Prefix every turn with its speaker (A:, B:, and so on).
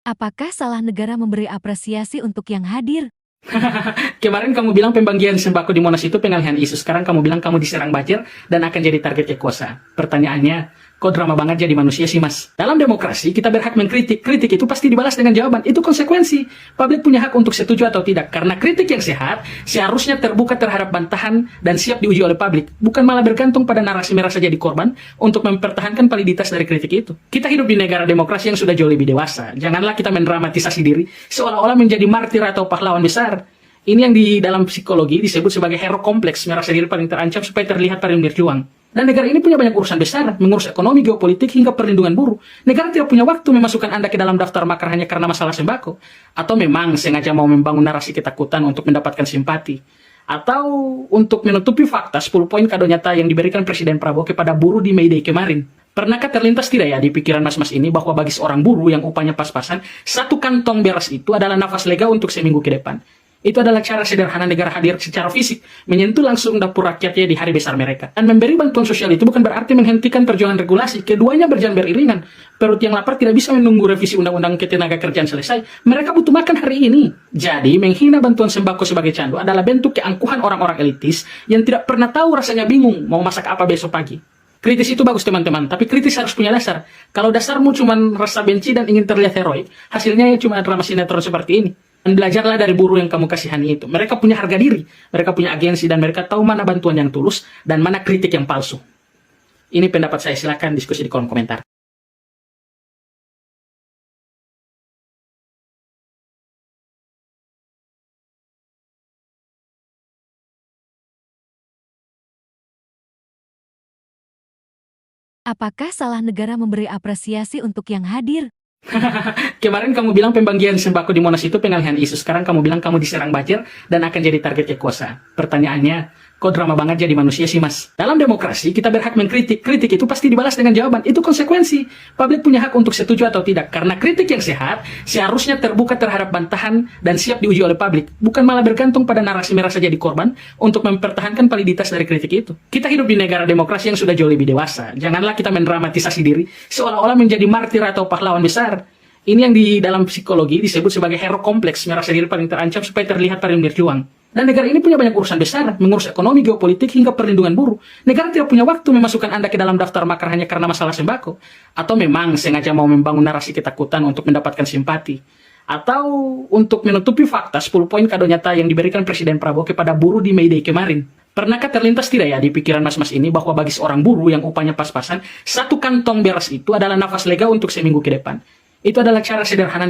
A: Apakah salah negara memberi apresiasi untuk yang hadir?
B: Kemarin kamu bilang pembagian sembako di Monas itu pengalihan isu. Sekarang kamu bilang kamu diserang banjir dan akan jadi target Ekosa. Pertanyaannya, kok drama banget jadi manusia sih, Mas? Dalam demokrasi, kita berhak mengkritik. Kritik itu pasti dibalas dengan jawaban. Itu konsekuensi. Publik punya hak untuk setuju atau tidak. Karena kritik yang sehat, seharusnya terbuka terhadap bantahan dan siap diuji oleh publik. Bukan malah bergantung pada narasi merasa jadi korban untuk mempertahankan validitas dari kritik itu. Kita hidup di negara demokrasi yang sudah jauh lebih dewasa. Janganlah kita mendramatisasi diri seolah-olah menjadi martir atau pahlawan besar. Ini yang di dalam psikologi disebut sebagai hero kompleks, merasa diri paling terancam supaya terlihat paling berjuang. Dan negara ini punya banyak urusan besar, mengurus ekonomi, geopolitik, hingga perlindungan buruh. Negara tidak punya waktu memasukkan Anda ke dalam daftar makar hanya karena masalah sembako. Atau memang sengaja mau membangun narasi ketakutan untuk mendapatkan simpati. Atau untuk menutupi fakta 10 poin kado nyata yang diberikan Presiden Prabowo kepada buruh di May Day kemarin. Pernahkah terlintas tidak ya di pikiran mas-mas ini bahwa bagi seorang buruh yang upahnya pas-pasan, satu kantong beras itu adalah nafas lega untuk seminggu ke depan. Itu adalah cara sederhana negara hadir secara fisik, menyentuh langsung dapur rakyatnya di hari besar mereka. Dan memberi bantuan sosial itu bukan berarti menghentikan perjuangan regulasi, keduanya berjalan beriringan. Perut yang lapar tidak bisa menunggu revisi undang-undang ketenagakerjaan selesai, mereka butuh makan hari ini. Jadi, menghina bantuan sembako sebagai candu adalah bentuk keangkuhan orang-orang elitis yang tidak pernah tahu rasanya bingung mau masak apa besok pagi. Kritis itu bagus teman-teman, tapi kritis harus punya dasar. Kalau dasarmu cuma rasa benci dan ingin terlihat heroik, hasilnya ya cuma drama sinetron seperti ini. Dan belajarlah dari buruh yang kamu kasihani itu. Mereka punya harga diri, mereka punya agensi, dan mereka tahu mana bantuan yang tulus dan mana kritik yang palsu. Ini pendapat saya, silakan diskusi di kolom komentar.
A: Apakah salah negara memberi apresiasi untuk yang hadir?
B: Kemarin kamu bilang pembagian sembako di Monas itu pengalihan isu. Sekarang kamu bilang kamu diserang banjir dan akan jadi target Ekosa. Pertanyaannya, kok drama banget jadi manusia sih, Mas? Dalam demokrasi, kita berhak mengkritik. Kritik itu pasti dibalas dengan jawaban. Itu konsekuensi. Publik punya hak untuk setuju atau tidak. Karena kritik yang sehat, seharusnya terbuka terhadap bantahan dan siap diuji oleh publik. Bukan malah bergantung pada narasi merasa jadi korban untuk mempertahankan validitas dari kritik itu. Kita hidup di negara demokrasi yang sudah jauh lebih dewasa. Janganlah kita mendramatisasi diri seolah-olah menjadi martir atau pahlawan besar. Ini yang di dalam psikologi disebut sebagai hero kompleks, merasa diri paling terancam supaya terlihat paling berjuang. Dan negara ini punya banyak urusan besar, mengurus ekonomi, geopolitik, hingga perlindungan buruh. Negara tidak punya waktu memasukkan Anda ke dalam daftar makar hanya karena masalah sembako. Atau memang sengaja mau membangun narasi ketakutan untuk mendapatkan simpati. Atau untuk menutupi fakta 10 poin kado nyata yang diberikan Presiden Prabowo kepada buruh di May Day kemarin. Pernahkah terlintas tidak ya di pikiran mas-mas ini bahwa bagi seorang buruh yang upahnya pas-pasan, satu kantong beras itu adalah nafas lega untuk seminggu ke depan. Itu adalah cara sederhana